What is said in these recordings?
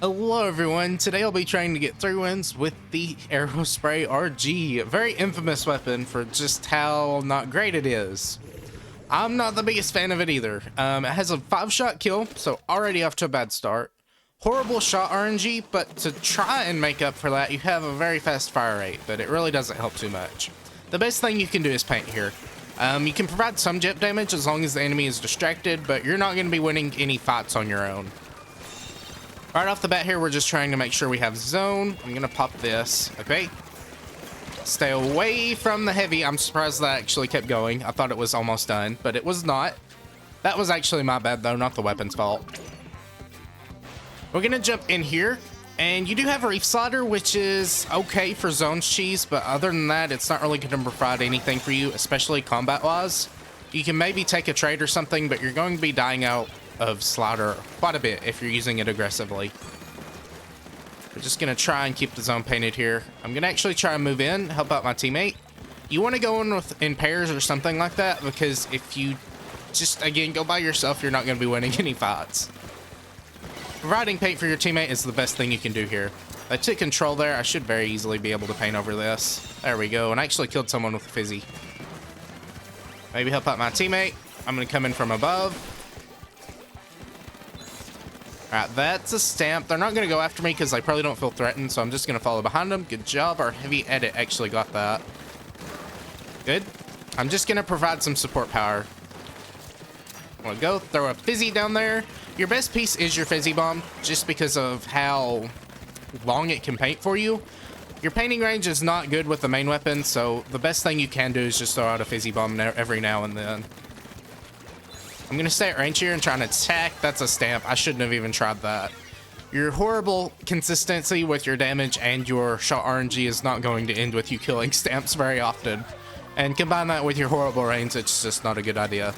Hello everyone, today I'll be trying to get 3 wins with the Aerospray MG, a very infamous weapon for just how not great it is. I'm not the biggest fan of it either. It has a 5-shot kill, so already off to a bad start. Horrible shot RNG, but to try and make up for that, you have a very fast fire rate, but it really doesn't help too much. The best thing you can do is paint here. You can provide some jet damage as long as the enemy is distracted, but you're not going to be winning any fights on your own. Right off the bat here, we're just trying to make sure we have zone. I'm going to pop this. Okay. Stay away from the heavy. I'm surprised that actually kept going. I thought it was almost done, but it was not. That was actually my bad, though, not the weapon's fault. We're going to jump in here, and you do have a reef slider, which is okay for zone cheese, but other than that, it's not really going to provide anything for you, especially combat-wise. You can maybe take a trade or something, but you're going to be dying out of slider quite a bit if you're using it aggressively. We're just going to try and keep the zone painted here. I'm going to actually try and move in, help out my teammate. You want to go in pairs or something like that, because if you just, again, go by yourself, you're not going to be winning any fights. Providing paint for your teammate is the best thing you can do here. I took control there. I should very easily be able to paint over this. There we go. And I actually killed someone with a fizzy. Maybe help out my teammate. I'm going to come in from above. Alright, that's a stamp. They're not going to go after me because they probably don't feel threatened, so I'm just going to follow behind them. Good job. Our heavy edit actually got that. Good. I'm just going to provide some support power. I'm going to go throw a fizzy down there. Your best piece is your fizzy bomb, just because of how long it can paint for you. Your painting range is not good with the main weapon, so the best thing you can do is just throw out a fizzy bomb every now and then. I'm going to stay at range here and try and attack. That's a stamp. I shouldn't have even tried that. Your horrible consistency with your damage and your shot RNG is not going to end with you killing stamps very often. And combine that with your horrible range, it's just not a good idea.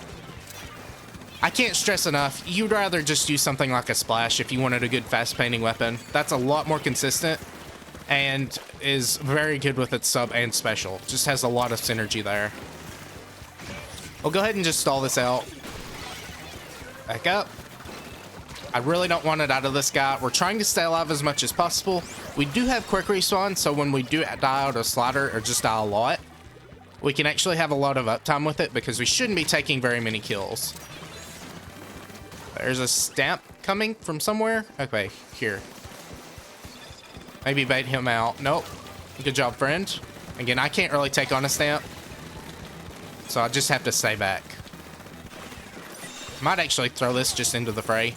I can't stress enough, you'd rather just use something like a splash if you wanted a good fast painting weapon. That's a lot more consistent and is very good with its sub and special. Just has a lot of synergy there. I'll go ahead and just stall this out. Back up. I really don't want it out of this guy. We're trying to stay alive as much as possible. We do have quick respawn, so when we do die out a slider or just die a lot, we can actually have a lot of uptime with it because we shouldn't be taking very many kills. There's a stamp coming from somewhere. Okay, here. Maybe bait him out. Nope. Good job, friend. Again, I can't really take on a stamp, so I just have to stay back. Might actually throw this just into the fray.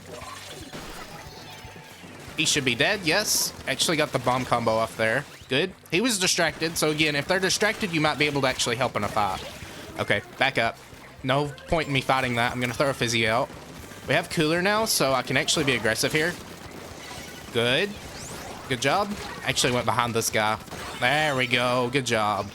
He should be dead, yes. Actually got the bomb combo off there. Good. He was distracted, so again, if they're distracted, you might be able to actually help in a fight. Okay, back up. No point in me fighting that. I'm going to throw a fizzy out. We have cooler now, so I can actually be aggressive here. Good. Good job. Actually went behind this guy. There we go. Good job.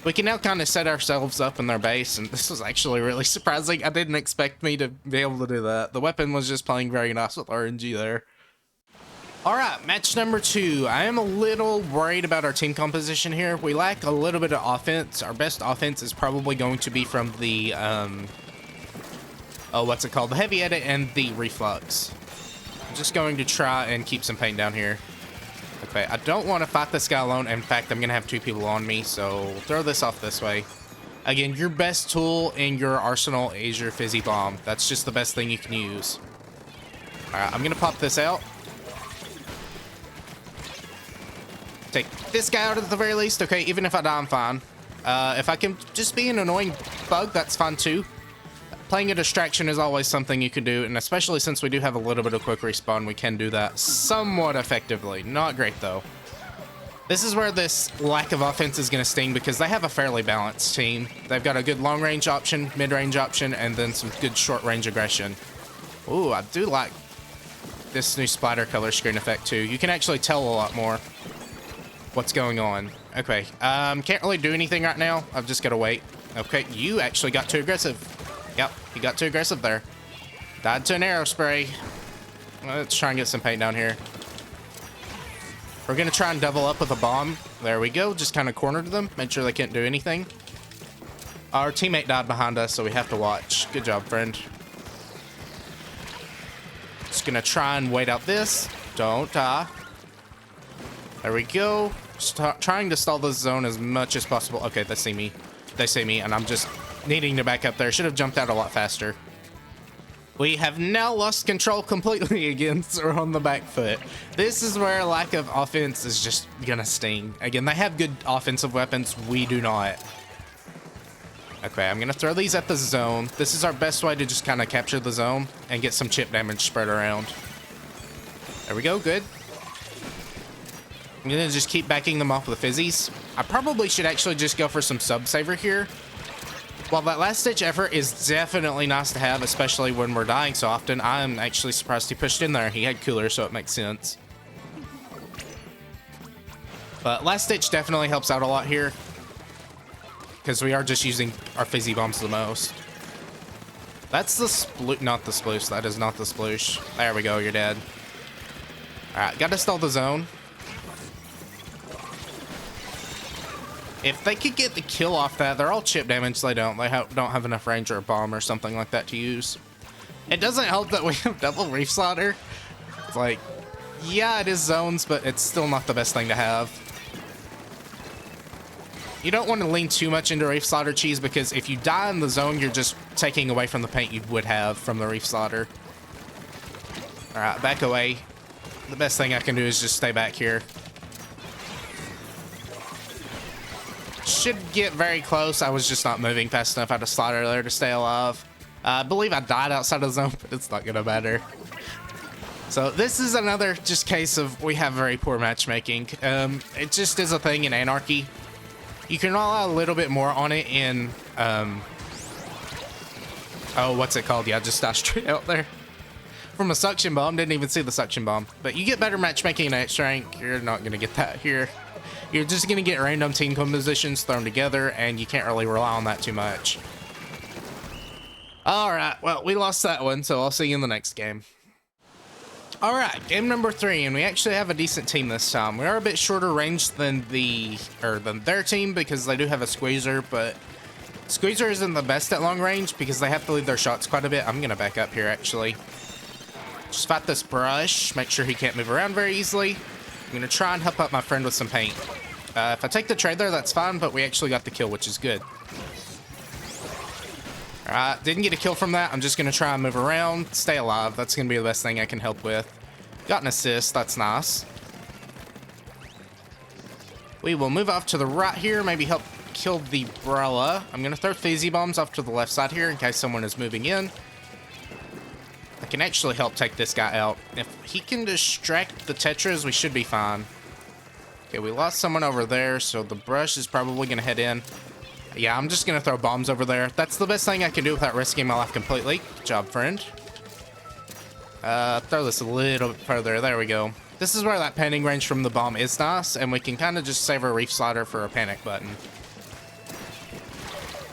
We can now kind of set ourselves up in their base, and this was actually really surprising. I didn't expect me to be able to do that. The weapon was just playing very nice with RNG there. Alright, match number 2. I am a little worried about our team composition here. We lack a little bit of offense. Our best offense is probably going to be from the, what's it called? The heavy edit and the reflux. I'm just going to try and keep some paint down here. Okay, I don't want to fight this guy alone. In fact, I'm going to have 2 people on me, so throw this off this way. Again, your best tool in your arsenal is your fizzy bomb. That's just the best thing you can use. Alright, I'm going to pop this out. Take this guy out at the very least. Okay, even if I die, I'm fine. If I can just be an annoying bug, that's fine too. Playing a distraction is always something you can do, and especially since we do have a little bit of quick respawn, we can do that somewhat effectively. Not great, though. This is where this lack of offense is going to sting, because they have a fairly balanced team. They've got a good long-range option, mid-range option, and then some good short-range aggression. Ooh, I do like this new splatter color screen effect, too. You can actually tell a lot more what's going on. Okay, can't really do anything right now. I've just got to wait. Okay, you actually got too aggressive. Yep, he got too aggressive there. Died to an Aerospray. Let's try and get some paint down here. We're going to try and double up with a bomb. There we go. Just kind of cornered them. Made sure they can't do anything. Our teammate died behind us, so we have to watch. Good job, friend. Just going to try and wait out this. Don't die. There we go. Trying to stall this zone as much as possible. Okay, they see me. They see me, and I'm just needing to back up there. Should have jumped out a lot faster. We have now lost control completely again, so we're on the back foot. This is where lack of offense is just gonna sting. Again, they have good offensive weapons. We do not. Okay, I'm gonna throw these at the zone. This is our best way to just kind of capture the zone and get some chip damage spread around. There we go, good. I'm gonna just keep backing them off with the fizzies. I probably should actually just go for some sub-saver here. While that last-ditch effort is definitely nice to have, especially when we're dying so often, I'm actually surprised he pushed in there. He had cooler, so it makes sense. But last-ditch definitely helps out a lot here, because we are just using our fizzy bombs the most. That's the sploosh, not the sploosh. That is not the sploosh. There we go, you're dead. Alright, gotta stall the zone. If they could get the kill off that, they're all chip damage. They don't. They don't have enough range or a bomb or something like that to use. It doesn't help that we have double reef slaughter. It's like, yeah, it is zones, but it's still not the best thing to have. You don't want to lean too much into reef slaughter cheese, because if you die in the zone, you're just taking away from the paint you would have from the reef slaughter. Alright, back away. The best thing I can do is just stay back here. Should get very close. I was just not moving fast enough. I had to slaughter there to stay alive. I believe I died outside of the zone, but it's not gonna matter. So this is another just case of we have very poor matchmaking. It just is a thing in Anarchy. You can roll out a little bit more on it in oh, what's it called? Yeah, just died straight out there from a suction bomb. Didn't even see the suction bomb. But you get better matchmaking in X rank. You're not gonna get that here. You're just going to get random team compositions thrown together, and you can't really rely on that too much. Alright, well, we lost that one, so I'll see you in the next game. Alright, game number 3, and we actually have a decent team this time. We are a bit shorter range than their team, because they do have a squeezer, but squeezer isn't the best at long range, because they have to leave their shots quite a bit. I'm going to back up here, actually. Just fight this brush, make sure he can't move around very easily. I'm going to try and help out my friend with some paint. If I take the trade there, that's fine, but we actually got the kill, which is good. Alright, didn't get a kill from that. I'm just going to try and move around, stay alive. That's going to be the best thing I can help with. Got an assist, that's nice. We will move off to the right here, maybe help kill the umbrella. I'm going to throw fizzy bombs off to the left side here in case someone is moving in. I can actually help take this guy out. If he can distract the Tetras, we should be fine. Okay, we lost someone over there, so the brush is probably going to head in. Yeah, I'm just going to throw bombs over there. That's the best thing I can do without risking my life completely. Good job, friend. Throw this a little bit further. There we go. This is where that panning range from the bomb is nice, and we can kind of just save our reef slider for a panic button.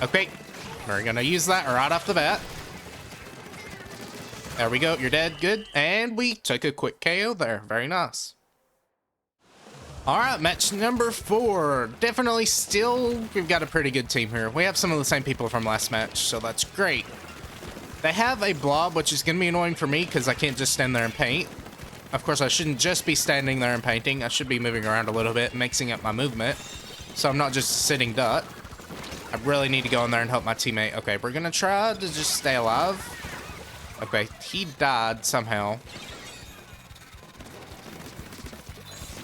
Okay, we're going to use that right off the bat. There we go, you're dead, good. And we took a quick KO there, very nice. Alright, match number 4. Definitely still, we've got a pretty good team here. We have some of the same people from last match, so that's great. They have a blob, which is going to be annoying for me because I can't just stand there and paint. Of course, I shouldn't just be standing there and painting. I should be moving around a little bit, mixing up my movement, so I'm not just sitting dot. I really need to go in there and help my teammate. Okay, we're going to try to just stay alive. Okay, he died somehow.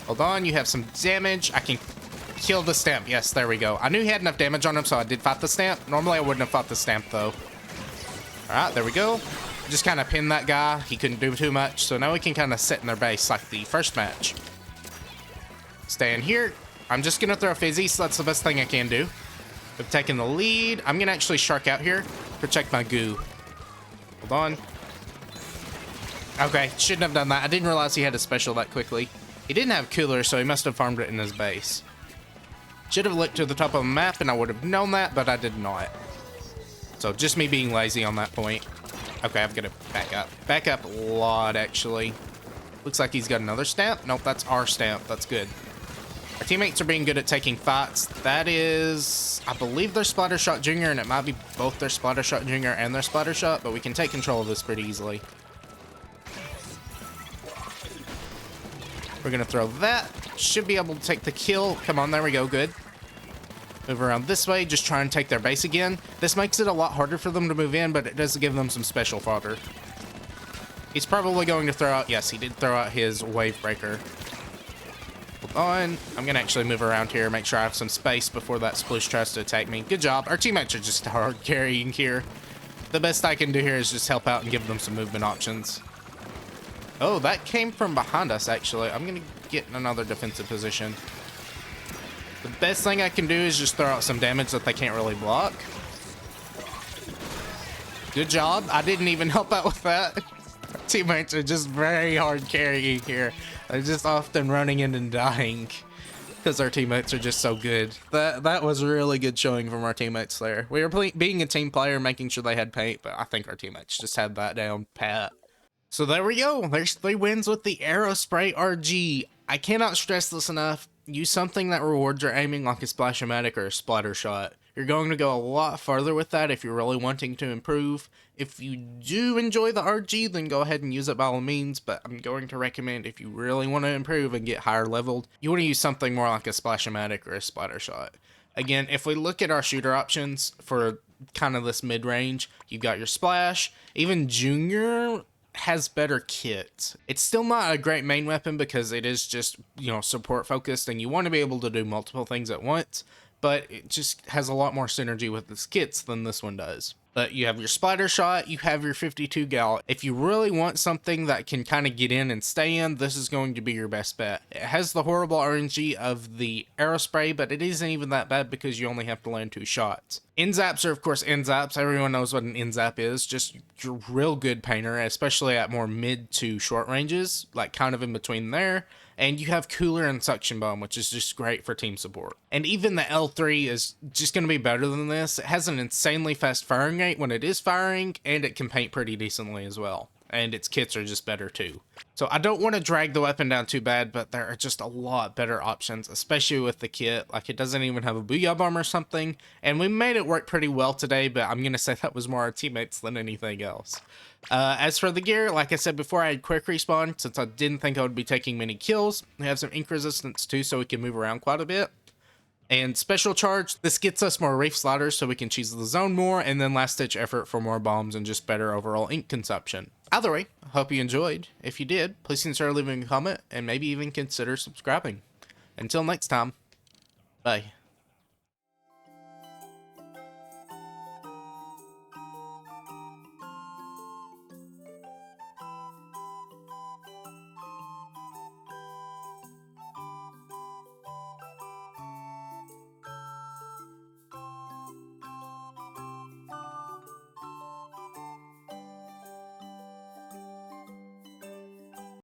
Hold on, you have some damage. I can kill the stamp. Yes, there we go. I knew he had enough damage on him, so I did fight the stamp. Normally, I wouldn't have fought the stamp, though. Alright, there we go. Just kind of pinned that guy. He couldn't do too much, so now we can kind of sit in their base like the first match. Stay in here. I'm just going to throw fizzy, so that's the best thing I can do. We've taken the lead. I'm going to actually shark out here. Protect my goo. Hold on. Okay, shouldn't have done that. I didn't realize he had a special that quickly. He didn't have cooler, so he must have farmed it in his base. Should have looked to the top of the map, and I would have known that, but I did not. So just me being lazy on that point. Okay, I've got to back up. Back up a lot, actually. Looks like he's got another stamp. Nope, that's our stamp. That's good. Our teammates are being good at taking fights. That is, I believe, their Splatter Shot Junior, and it might be both their Splatter Shot Junior and their Splatter Shot, but we can take control of this pretty easily. We're gonna throw that. Should be able to take the kill. Come on, there we go, good. Move around this way, just try and take their base again. This makes it a lot harder for them to move in, but it does give them some special fodder. He's probably going to throw out, yes, he did throw out his wave breaker. Hold on, I'm gonna actually move around here, make sure I have some space before that sploosh tries to attack me. Good job, our teammates are just hard carrying here. The best I can do here is just help out and give them some movement options. Oh, that came from behind us, actually. I'm gonna get in another defensive position. The best thing I can do is just throw out some damage that they can't really block. Good job. I didn't even help out with that. Our teammates are just very hard carrying here. They're just often running in and dying because our teammates are just so good. That was a really good showing from our teammates there. We were being a team player, making sure they had paint, but I think our teammates just had that down pat. So there we go. There's 3 wins with the Aerospray RG. I cannot stress this enough. Use something that rewards your aiming like a Splash-O-Matic or a splatter shot. You're going to go a lot farther with that if you're really wanting to improve. If you do enjoy the RG, then go ahead and use it by all means, but I'm going to recommend if you really want to improve and get higher leveled, you want to use something more like a Splash-O-Matic or a splatter shot. Again, if we look at our shooter options for kind of this mid-range, you've got your Splash, even Junior has better kit. It's still not a great main weapon because it is just, you know, support focused and you want to be able to do multiple things at once, but it just has a lot more synergy with its kits than this one does. But you have your splatter shot, you have your 52 gal. If you really want something that can kind of get in and stay in, this is going to be your best bet. It has the horrible RNG of the Aerospray, but it isn't even that bad because you only have to land 2 shots. N-zaps are of course N-zaps. Everyone knows what an N-zap is. Just your real good painter, especially at more mid to short ranges, like kind of in between there. And you have Cooler and Suction Bomb, which is just great for team support. And even the L3 is just going to be better than this. It has an insanely fast firing rate when it is firing, and it can paint pretty decently as well. And its kits are just better too. So I don't want to drag the weapon down too bad, but there are just a lot better options, especially with the kit. Like, it doesn't even have a Booyah Bomb or something, and we made it work pretty well today, but I'm going to say that was more our teammates than anything else. As for the gear, like I said before, I had quick respawn since I didn't think I would be taking many kills. We have some ink resistance too, so we can move around quite a bit. And special charge, this gets us more reef sliders so we can cheese the zone more, and then last ditch effort for more bombs and just better overall ink consumption. Either way, I hope you enjoyed. If you did, please consider leaving a comment and maybe even consider subscribing. Until next time, bye.